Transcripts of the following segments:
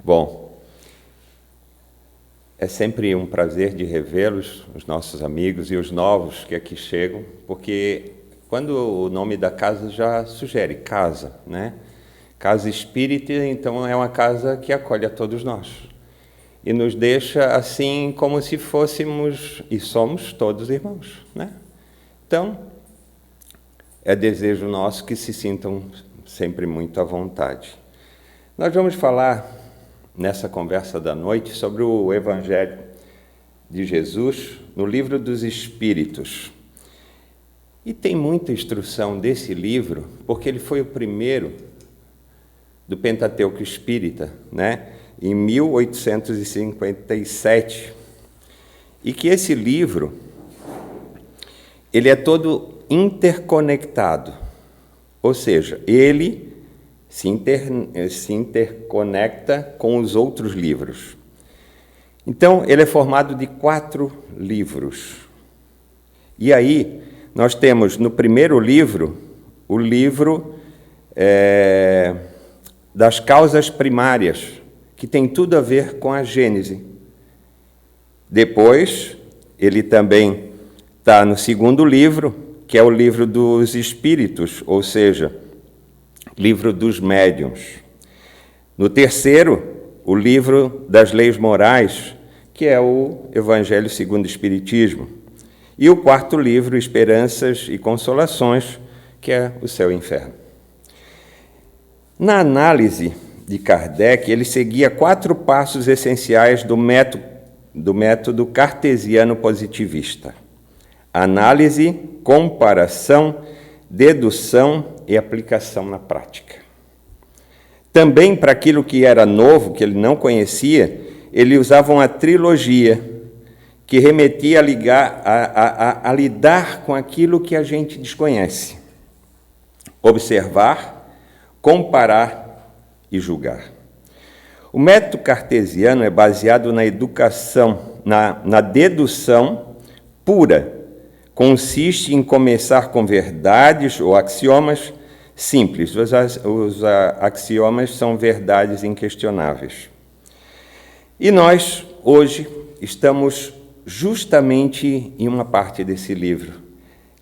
Bom, é sempre um prazer de revê-los, os nossos amigos e os novos que aqui chegam, porque quando o nome da casa já sugere casa, né? Casa espírita, então é uma casa que acolhe a todos nós e nos deixa assim como se fôssemos, e somos todos irmãos, né? Então, é desejo nosso que se sintam sempre muito à vontade. Nós vamos falar, nessa conversa da noite, sobre o Evangelho de Jesus no Livro dos Espíritos. E tem muita instrução desse livro, porque ele foi o primeiro do Pentateuco Espírita, né? Em 1857. E que esse livro, ele é todo interconectado, ou seja, ele se interconecta com os outros livros. Então, ele é formado de 4 livros. E aí, nós temos no primeiro livro, o livro das causas primárias, que tem tudo a ver com a Gênese. Depois, ele também está no segundo livro, que é o livro dos Espíritos, ou seja, livro dos médiuns. No terceiro, o livro das leis morais, que é o Evangelho segundo o Espiritismo. E o quarto livro, Esperanças e Consolações, que é o Céu e Inferno. Na análise de Kardec, ele seguia 4 passos essenciais do método cartesiano positivista: análise, comparação, dedução e aplicação na prática. Também, para aquilo que era novo, que ele não conhecia, ele usava uma trilogia que remetia a lidar com aquilo que a gente desconhece: observar, comparar e julgar. O método cartesiano é baseado na educação, na dedução pura. Consiste em começar com verdades ou axiomas simples. Os axiomas são verdades inquestionáveis. E nós, hoje, estamos justamente em uma parte desse livro,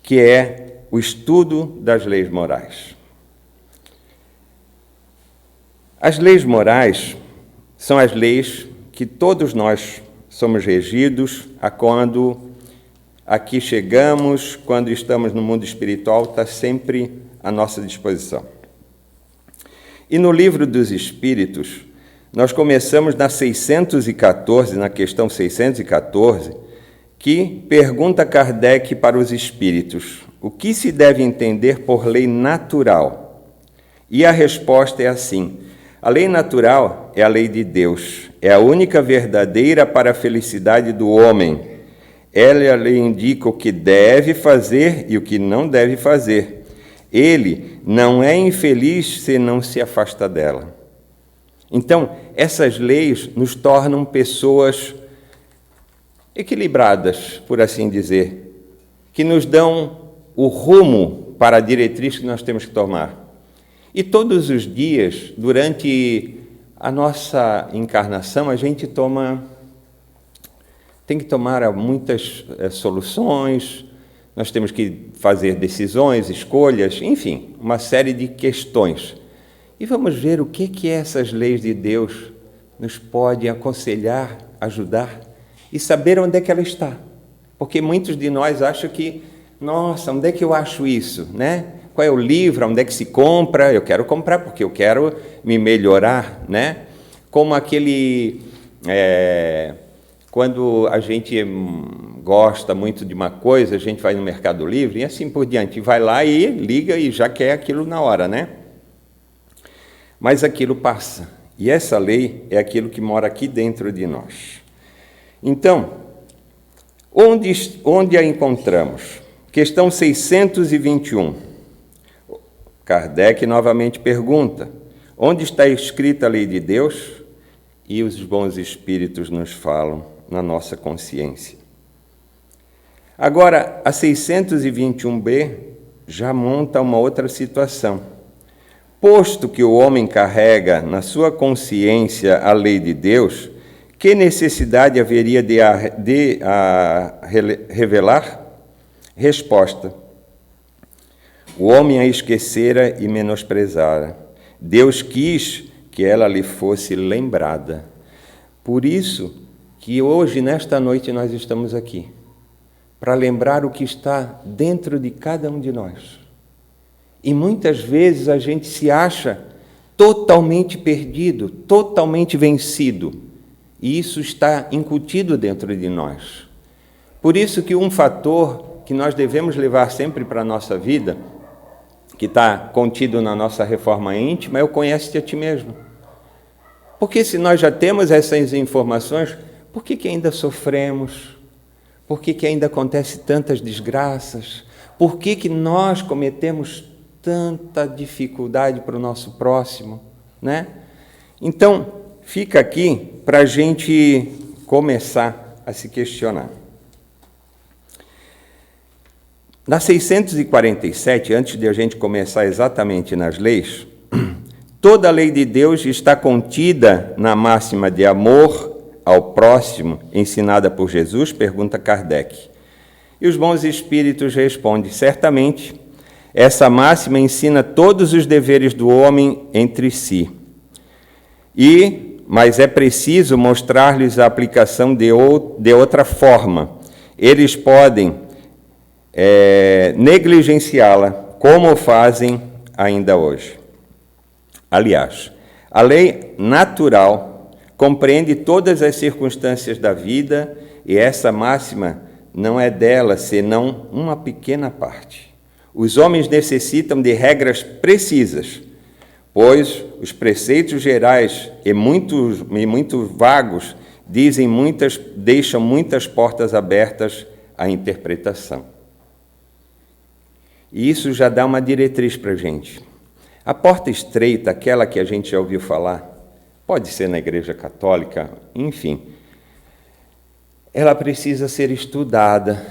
que é o estudo das leis morais. As leis morais são as leis que todos nós somos regidos a quando aqui chegamos, quando estamos no mundo espiritual, está sempre à nossa disposição. E no Livro dos Espíritos, nós começamos na questão 614, que pergunta Kardec para os espíritos: o que se deve entender por lei natural? E a resposta é assim: a lei natural é a lei de Deus, é a única verdadeira para a felicidade do homem. Ela lhe indica o que deve fazer e o que não deve fazer. Ele não é infeliz se não se afasta dela. Então, essas leis nos tornam pessoas equilibradas, por assim dizer, que nos dão o rumo para a diretriz que nós temos que tomar. E todos os dias, durante a nossa encarnação, a gente tem que tomar muitas soluções, nós temos que fazer decisões, escolhas, enfim, uma série de questões. E vamos ver o que essas leis de Deus nos podem aconselhar, ajudar e saber onde é que ela está. Porque muitos de nós acham que, nossa, onde é que eu acho isso, né? Qual é o livro, onde é que se compra? Eu quero comprar porque eu quero me melhorar, né? Como aquele... Quando a gente gosta muito de uma coisa, a gente vai no Mercado Livre e assim por diante, vai lá e liga e já quer aquilo na hora, né? Mas aquilo passa. E essa lei é aquilo que mora aqui dentro de nós. Então, onde a encontramos? Questão 621. Kardec novamente pergunta: onde está escrita a lei de Deus? E os bons espíritos nos falam na nossa consciência. Agora, a 621b já monta uma outra situação. Posto que o homem carrega na sua consciência a lei de Deus, que necessidade haveria de a revelar? Resposta: o homem a esquecera e menosprezara. Deus quis que ela lhe fosse lembrada. Por isso que hoje, nesta noite, nós estamos aqui, para lembrar o que está dentro de cada um de nós. E muitas vezes a gente se acha totalmente perdido, totalmente vencido. E isso está incutido dentro de nós. Por isso que um fator que nós devemos levar sempre para a nossa vida, que está contido na nossa reforma íntima, é o conhece-te a ti mesmo. Porque se nós já temos essas informações, por que ainda sofremos? Por que ainda acontecem tantas desgraças? Por que nós cometemos tanta dificuldade para o nosso próximo, né? Então, fica aqui para a gente começar a se questionar. Na 647, antes de a gente começar exatamente nas leis, toda a lei de Deus está contida na máxima de amor ao próximo, ensinada por Jesus? Pergunta Kardec. E os bons espíritos respondem: certamente, essa máxima ensina todos os deveres do homem entre si. Mas é preciso mostrar-lhes a aplicação de outra forma. Eles podem negligenciá-la, como fazem ainda hoje. Aliás, a lei natural compreende todas as circunstâncias da vida e essa máxima não é dela, senão uma pequena parte. Os homens necessitam de regras precisas, pois os preceitos gerais e muito vagos deixam muitas portas abertas à interpretação. E isso já dá uma diretriz para a gente. A porta estreita, aquela que a gente já ouviu falar, pode ser na Igreja Católica, enfim, ela precisa ser estudada,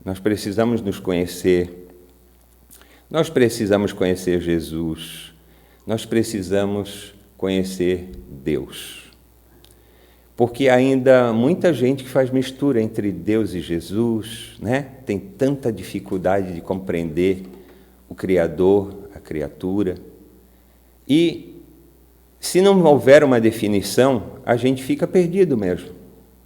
nós precisamos nos conhecer, nós precisamos conhecer Jesus, nós precisamos conhecer Deus. Porque ainda muita gente que faz mistura entre Deus e Jesus, né? Tem tanta dificuldade de compreender o Criador, a criatura. E se não houver uma definição, a gente fica perdido mesmo.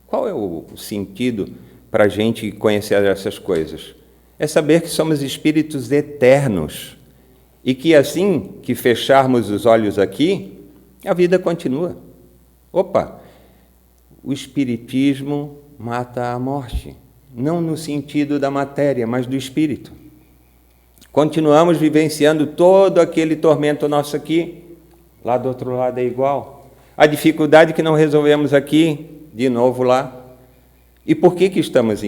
Qual é o sentido para a gente conhecer essas coisas? É saber que somos espíritos eternos e que assim que fecharmos os olhos aqui, a vida continua. Opa! O espiritismo mata a morte, não no sentido da matéria, mas do espírito. Continuamos vivenciando todo aquele tormento nosso aqui, lá do outro lado é igual. A dificuldade que não resolvemos aqui, de novo lá. E por que estamos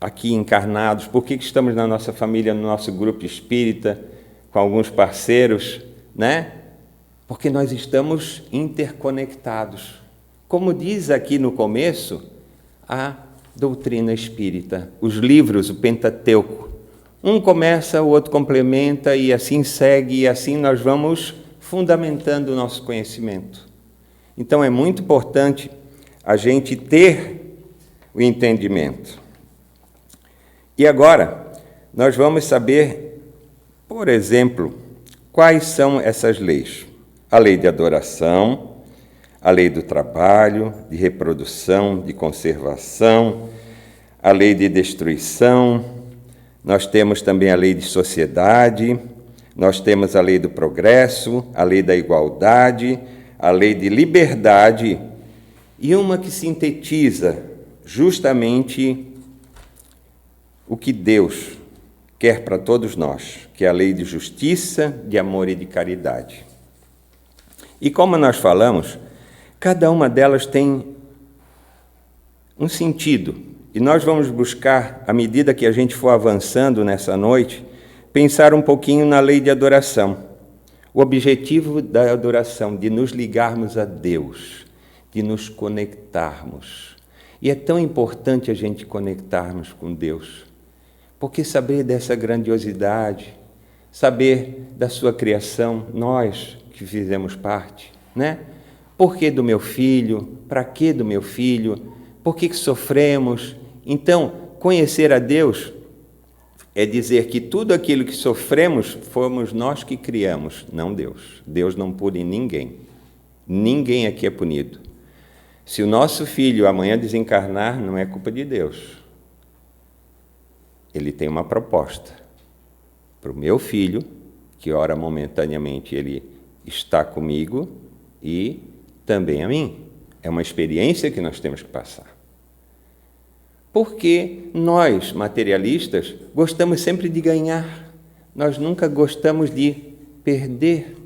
aqui encarnados? Por que estamos na nossa família, no nosso grupo espírita, com alguns parceiros, né? Porque nós estamos interconectados. Como diz aqui no começo, a doutrina espírita, os livros, o Pentateuco. Um começa, o outro complementa, e assim segue, e assim nós vamos fundamentando o nosso conhecimento. Então é muito importante a gente ter o entendimento. E agora, nós vamos saber, por exemplo, quais são essas leis. A lei de adoração, a lei do trabalho, de reprodução, de conservação, a lei de destruição, nós temos também a lei de sociedade, nós temos a lei do progresso, a lei da igualdade, a lei de liberdade e uma que sintetiza justamente o que Deus quer para todos nós, que é a lei de justiça, de amor e de caridade. E como nós falamos, cada uma delas tem um sentido, e nós vamos buscar, à medida que a gente for avançando nessa noite, pensar um pouquinho na lei de adoração. O objetivo da adoração, de nos ligarmos a Deus, de nos conectarmos. E é tão importante a gente conectarmos com Deus, porque saber dessa grandiosidade, saber da sua criação, nós que fizemos parte, né? Por que do meu filho? Para que do meu filho? Por que sofremos? Então, conhecer a Deus é dizer que tudo aquilo que sofremos fomos nós que criamos, não Deus. Deus não pune ninguém. Ninguém aqui é punido. Se o nosso filho amanhã desencarnar, não é culpa de Deus. Ele tem uma proposta para o meu filho, que ora momentaneamente ele está comigo, e também a mim. É uma experiência que nós temos que passar. Porque nós, materialistas, gostamos sempre de ganhar. Nós nunca gostamos de perder.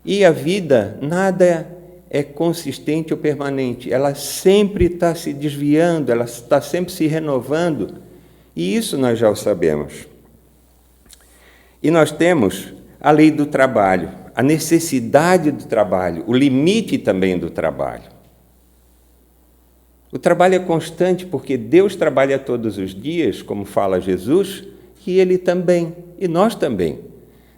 E a vida, nada é consistente ou permanente. Ela sempre está se desviando, ela está sempre se renovando. E isso nós já o sabemos. E nós temos a lei do trabalho, a necessidade do trabalho, o limite também do trabalho. O trabalho é constante porque Deus trabalha todos os dias, como fala Jesus, e Ele também, e nós também.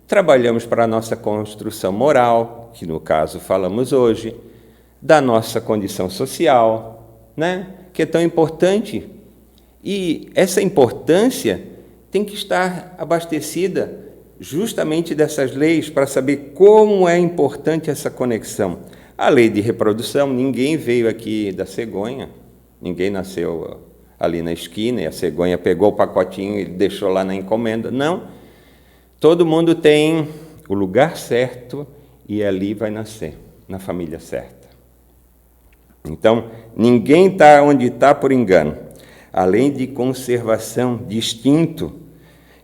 Trabalhamos para a nossa construção moral, que no caso falamos hoje, da nossa condição social, né? Que é tão importante. E essa importância tem que estar abastecida justamente dessas leis para saber como é importante essa conexão. A lei de reprodução, ninguém veio aqui da cegonha, ninguém nasceu ali na esquina e a cegonha pegou o pacotinho e deixou lá na encomenda. Não, todo mundo tem o lugar certo e ali vai nascer, na família certa. Então, ninguém está onde está por engano, além de conservação, de instinto.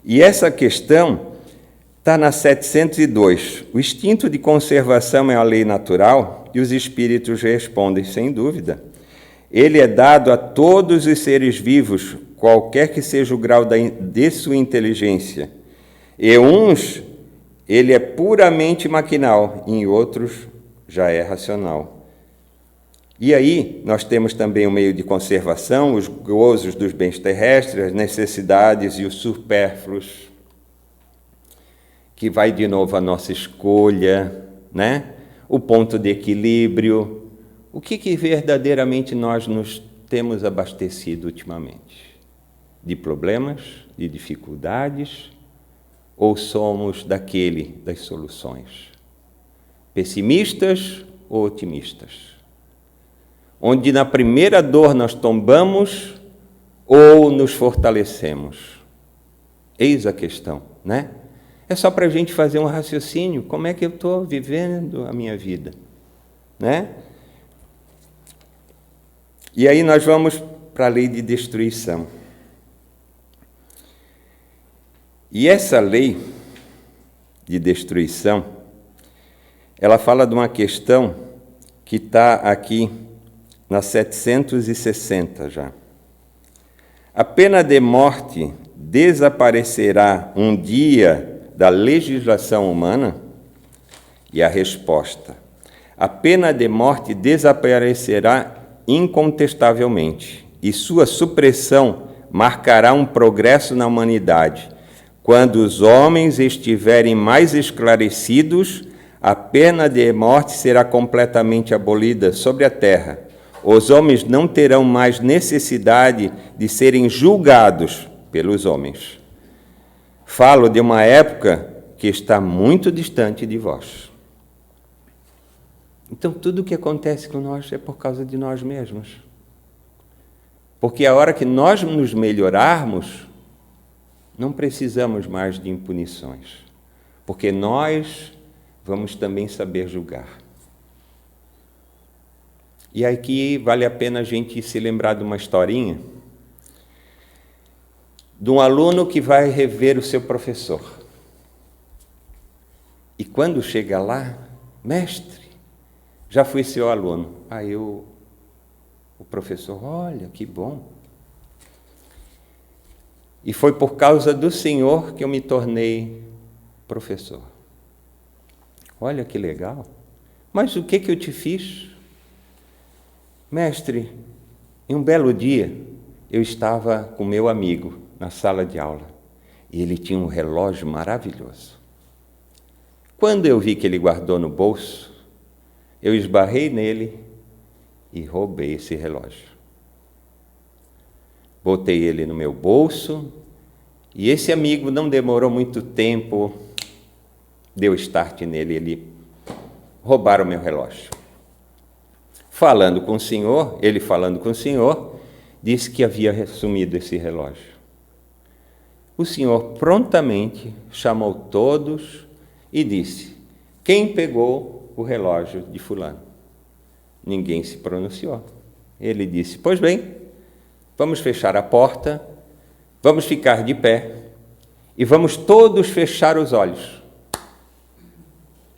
E essa questão está na 702. O instinto de conservação é a lei natural e os espíritos respondem, sem dúvida. Ele é dado a todos os seres vivos, qualquer que seja o grau de sua inteligência. E uns, ele é puramente maquinal, e em outros já é racional. E aí, nós temos também o meio de conservação, os gozos dos bens terrestres, as necessidades e os supérfluos, que vai de novo a nossa escolha, né? O ponto de equilíbrio. O que verdadeiramente nós nos temos abastecido ultimamente? De problemas, de dificuldades, ou somos das soluções? Pessimistas ou otimistas? Onde na primeira dor nós tombamos ou nos fortalecemos? Eis a questão, né? É só para a gente fazer um raciocínio, como é que eu estou vivendo a minha vida, né? E aí nós vamos para a lei de destruição. E essa lei de destruição, ela fala de uma questão que está aqui na 760 já. A pena de morte desaparecerá um dia da legislação humana? E a resposta: a pena de morte desaparecerá incontestavelmente, e sua supressão marcará um progresso na humanidade. Quando os homens estiverem mais esclarecidos, a pena de morte será completamente abolida sobre a terra. Os homens não terão mais necessidade de serem julgados pelos homens. Falo de uma época que está muito distante de vós. Então, tudo o que acontece com nós é por causa de nós mesmos. Porque a hora que nós nos melhorarmos, não precisamos mais de impunições. Porque nós vamos também saber julgar. E aqui vale a pena a gente se lembrar de uma historinha de um aluno que vai rever o seu professor. E quando chega lá, mestre, já fui seu aluno. Aí o professor, olha, que bom. E foi por causa do senhor que eu me tornei professor. Olha que legal. Mas o que eu te fiz? Mestre, em um belo dia, eu estava com meu amigo na sala de aula, e ele tinha um relógio maravilhoso. Quando eu vi que ele guardou no bolso, eu esbarrei nele e roubei esse relógio. Botei ele no meu bolso e esse amigo não demorou muito tempo, deu start nele, ele roubaram o meu relógio. Falando com o senhor, ele falando com o senhor, disse que havia sumido esse relógio. O senhor prontamente chamou todos e disse: quem pegou o relógio de fulano? Ninguém se pronunciou. Ele disse: pois bem, vamos fechar a porta, vamos ficar de pé e vamos todos fechar os olhos.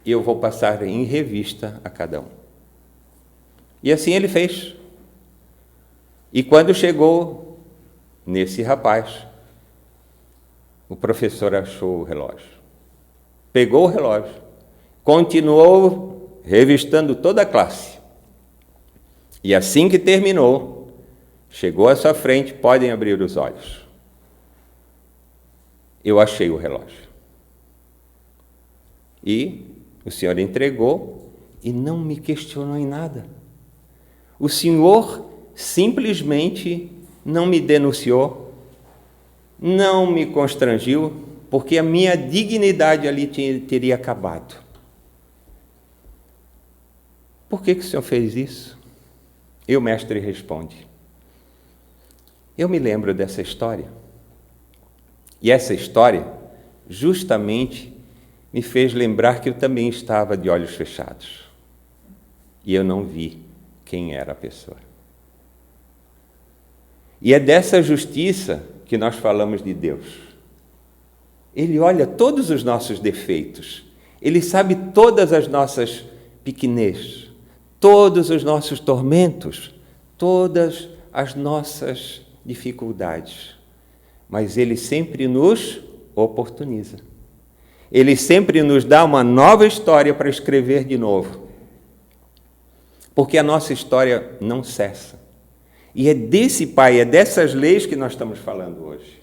E eu vou passar em revista a cada um. E assim ele fez. E quando chegou nesse rapaz, o professor achou o relógio. Pegou o relógio, continuou revistando toda a classe. E assim que terminou, chegou à sua frente, podem abrir os olhos. Eu achei o relógio. E o senhor entregou e não me questionou em nada. O senhor simplesmente não me denunciou, não me constrangiu, porque a minha dignidade ali teria acabado. Por que o senhor fez isso? E o mestre responde: eu me lembro dessa história. E essa história justamente me fez lembrar que eu também estava de olhos fechados. E eu não vi quem era a pessoa. E é dessa justiça que nós falamos de Deus. Ele olha todos os nossos defeitos. Ele sabe todas as nossas pequenez, todos os nossos tormentos, todas as nossas dificuldades. Mas Ele sempre nos oportuniza. Ele sempre nos dá uma nova história para escrever de novo. Porque a nossa história não cessa. E é desse Pai, é dessas leis que nós estamos falando hoje.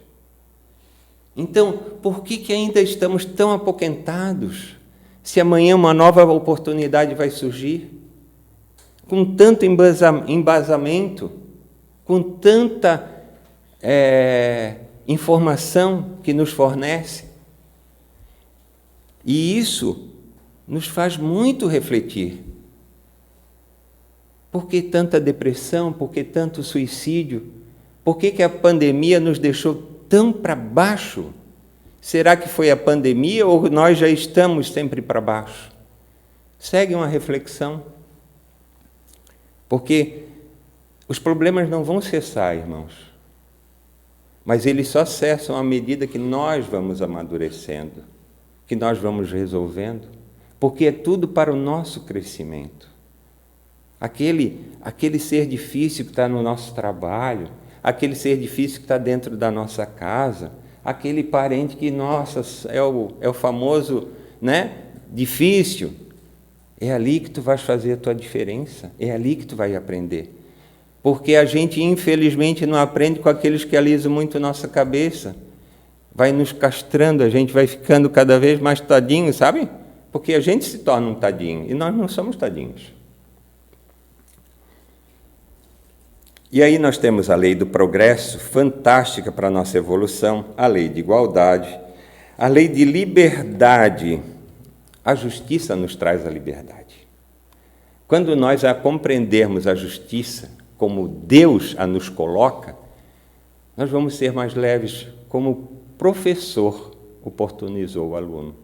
Então, por que ainda estamos tão apoquentados, se amanhã uma nova oportunidade vai surgir? Com tanto embasamento, com tanta informação que nos fornece. E isso nos faz muito refletir. Por que tanta depressão? Por que tanto suicídio? Por que a pandemia nos deixou tão para baixo? Será que foi a pandemia ou nós já estamos sempre para baixo? Segue uma reflexão. Porque os problemas não vão cessar, irmãos. Mas eles só cessam à medida que nós vamos amadurecendo, que nós vamos resolvendo, porque é tudo para o nosso crescimento. Aquele ser difícil que está no nosso trabalho, aquele ser difícil que está dentro da nossa casa, aquele parente que, nossa, é o famoso, né, difícil, é ali que tu vais fazer a tua diferença, é ali que tu vai aprender. Porque a gente, infelizmente, não aprende com aqueles que alisam muito nossa cabeça, vai nos castrando, a gente vai ficando cada vez mais tadinho, sabe? Porque a gente se torna um tadinho, e nós não somos tadinhos. E aí nós temos a lei do progresso, fantástica para a nossa evolução, a lei de igualdade, a lei de liberdade. A justiça nos traz a liberdade. Quando nós compreendermos a justiça como Deus a nos coloca, nós vamos ser mais leves, como o professor oportunizou o aluno.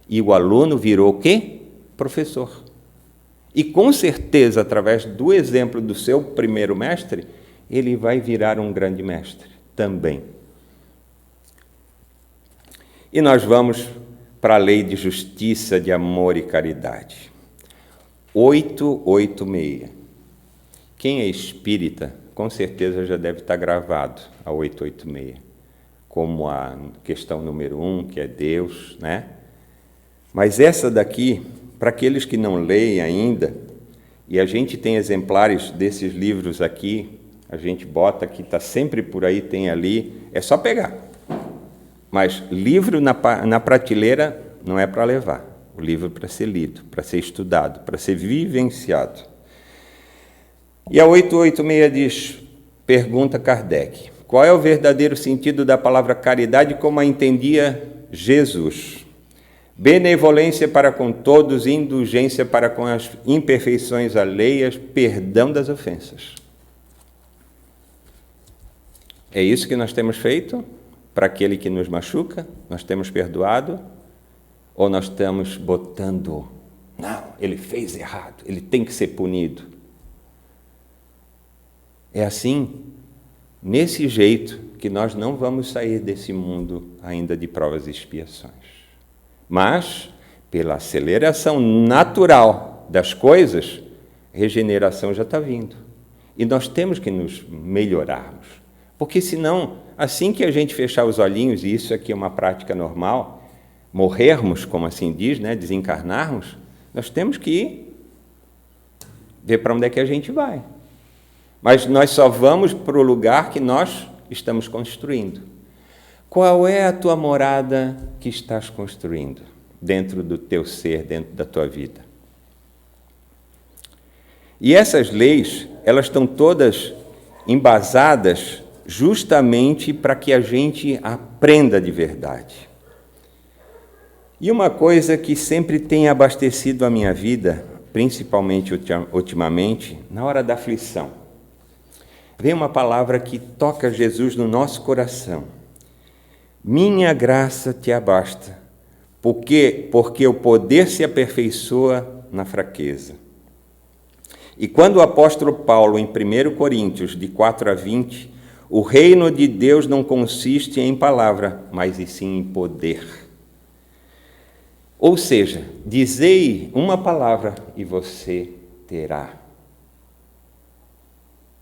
E o aluno virou o quê? Professor. E com certeza, através do exemplo do seu primeiro mestre, ele vai virar um grande mestre também. E nós vamos para a lei de justiça, de amor e caridade. 886. Quem é espírita, com certeza já deve estar gravado a 886, como a questão número 1, que é Deus, né? Mas essa daqui, para aqueles que não leem ainda, e a gente tem exemplares desses livros aqui, a gente bota aqui, está sempre por aí, tem ali, é só pegar. Mas livro na prateleira não é para levar, o livro para ser lido, para ser estudado, para ser vivenciado. E a 886 diz, pergunta Kardec, qual é o verdadeiro sentido da palavra caridade como a entendia Jesus? Benevolência para com todos, indulgência para com as imperfeições alheias, perdão das ofensas. É isso que nós temos feito para aquele que nos machuca? Nós temos perdoado? Ou nós estamos botando, não, ele fez errado, ele tem que ser punido? É assim, nesse jeito, que nós não vamos sair desse mundo ainda de provas e expiações. Mas, pela aceleração natural das coisas, regeneração já está vindo. E nós temos que nos melhorarmos. Porque senão, assim que a gente fechar os olhinhos, e isso aqui é uma prática normal, morrermos, como assim diz, né, desencarnarmos, nós temos que ver para onde é que a gente vai. Mas nós só vamos para o lugar que nós estamos construindo. Qual é a tua morada que estás construindo dentro do teu ser, dentro da tua vida? E essas leis, elas estão todas embasadas justamente para que a gente aprenda de verdade. E uma coisa que sempre tem abastecido a minha vida, principalmente ultimamente, na hora da aflição, vem uma palavra que toca Jesus no nosso coração. Minha graça te abasta, porque o poder se aperfeiçoa na fraqueza. E quando o apóstolo Paulo, em 1 Coríntios, de 4 a 20, o reino de Deus não consiste em palavra, mas e sim em poder. Ou seja, dizei uma palavra e você terá.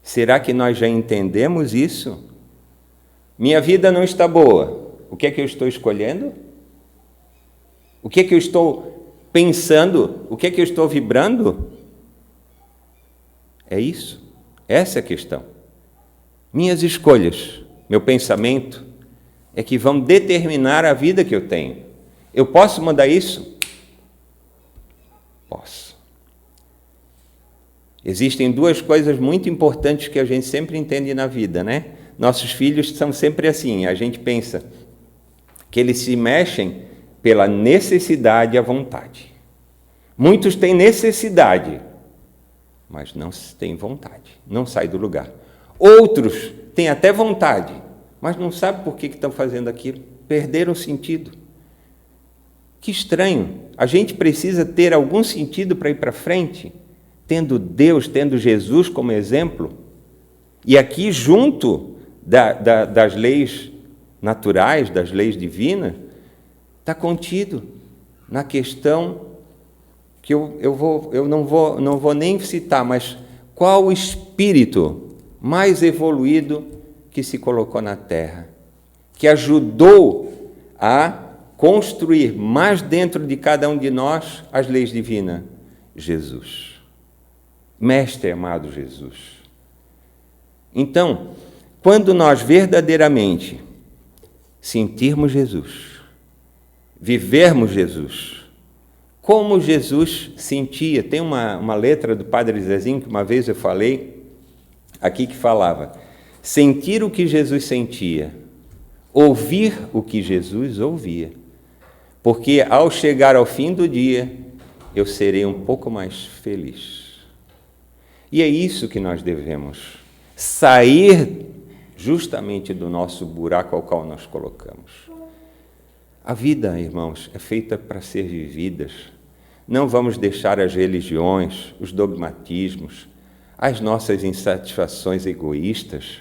Será que nós já entendemos isso? Minha vida não está boa. O que é que eu estou escolhendo? O que é que eu estou pensando? O que é que eu estou vibrando? É isso. Essa é a questão. Minhas escolhas, meu pensamento, é que vão determinar a vida que eu tenho. Eu posso mudar isso? Posso. Existem duas coisas muito importantes que a gente sempre entende na vida, né? Nossos filhos são sempre assim, a gente pensa que eles se mexem pela necessidade e a vontade. Muitos têm necessidade, mas não têm vontade, não saem do lugar. Outros têm até vontade, mas não sabem por que estão fazendo aquilo, perderam o sentido. Que estranho, a gente precisa ter algum sentido para ir para frente, tendo Deus, tendo Jesus como exemplo, e aqui junto das leis naturais, das leis divinas, está contido na questão que eu não vou nem citar, mas qual o espírito mais evoluído que se colocou na Terra, que ajudou a construir mais dentro de cada um de nós as leis divinas? Jesus. Mestre amado Jesus. Então, quando nós verdadeiramente sentirmos Jesus, vivermos Jesus, como Jesus sentia, tem uma letra do Padre Zezinho, que uma vez eu falei aqui, que falava, sentir o que Jesus sentia, ouvir o que Jesus ouvia, porque ao chegar ao fim do dia, eu serei um pouco mais feliz. E é isso que nós devemos, sair justamente do nosso buraco ao qual nós colocamos. A vida, irmãos, é feita para ser vividas. Não vamos deixar as religiões, os dogmatismos, as nossas insatisfações egoístas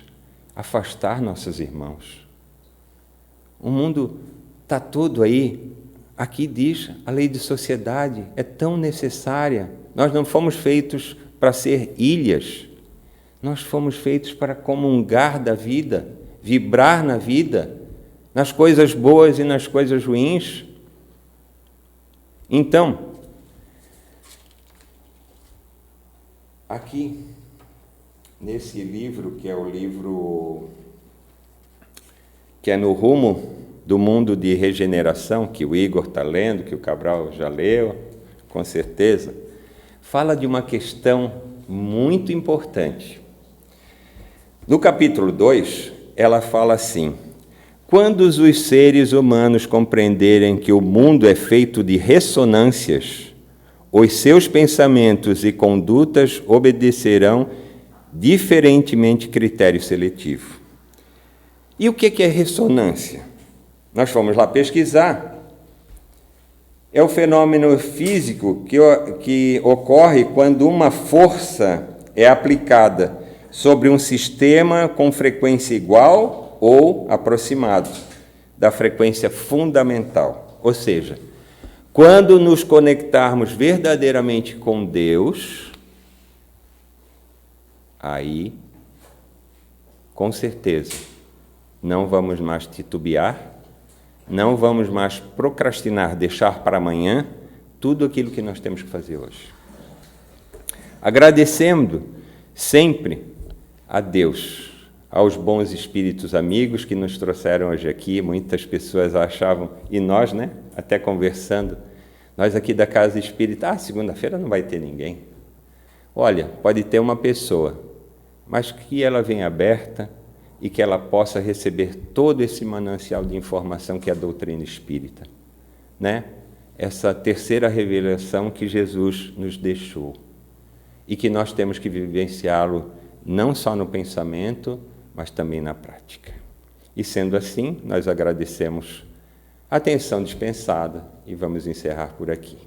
afastar nossos irmãos. O mundo está todo aí. Aqui diz, a lei de sociedade é tão necessária. Nós não fomos feitos para ser ilhas. Nós fomos feitos para comungar da vida, vibrar na vida, nas coisas boas e nas coisas ruins. Então, aqui, nesse livro, que é o livro que é No Rumo do mundo de regeneração, que o Igor está lendo, que o Cabral já leu, com certeza, fala de uma questão muito importante. No capítulo 2, ela fala assim: quando os seres humanos compreenderem que o mundo é feito de ressonâncias, os seus pensamentos e condutas obedecerão diferentemente critério seletivo. E o que é ressonância? Nós fomos lá pesquisar. É o fenômeno físico que ocorre quando uma força é aplicada sobre um sistema com frequência igual ou aproximado da frequência fundamental. Ou seja, quando nos conectarmos verdadeiramente com Deus, aí, com certeza, não vamos mais titubear, não vamos mais procrastinar, deixar para amanhã tudo aquilo que nós temos que fazer hoje. Agradecendo sempre a Deus, aos bons espíritos amigos que nos trouxeram hoje aqui. Muitas pessoas achavam, e nós, né, até conversando, nós aqui da Casa Espírita, segunda-feira não vai ter ninguém. Olha, pode ter uma pessoa, mas que ela venha aberta e que ela possa receber todo esse manancial de informação que é a doutrina espírita, né? Essa terceira revelação que Jesus nos deixou e que nós temos que vivenciá-lo não só no pensamento, mas também na prática. E sendo assim, nós agradecemos a atenção dispensada e vamos encerrar por aqui.